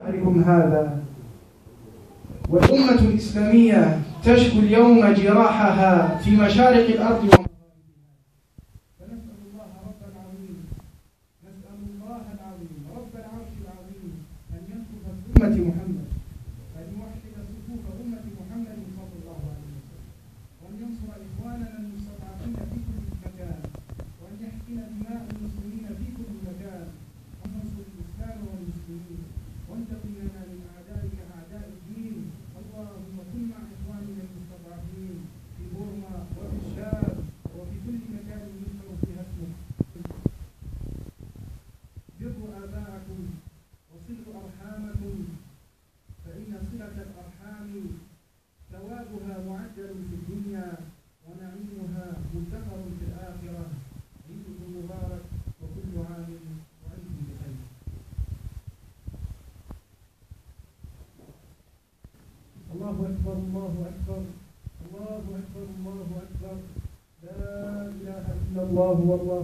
عليكم هذا. والأمة الإسلامية تشكو اليوم جراحها في مشارق الأرض ومغاربها. فنسأل الله رب العظيم رب العرش العظيم أن ينصف أمة محمد، أن يوحد صفوف أمة محمد صلى الله عليه وسلم، وأن ينصر إخواننا المستضعفين في كل مكان، وأن يحقن دماء المسلمين في كل مكان، وأن ينصر الإسلام والمسلمين، وانتقم لنا من أعدائك أعداء الدين. اللهم كن مع إخواننا المستضعفين في بورما وفي الشام وفي كل مكان يذكر فيها اسمك. بروا آباءكم وصلوا أرحامكم، فإن صلة الأرحام ثوابها معجل في الدنيا ونعيمها مدخر في الآخرة. عيدكم مبارك وكل عام وأنتم بخير. الله أكبر الله أكبر الله أكبر الله أكبر. لا إله إلا الله والله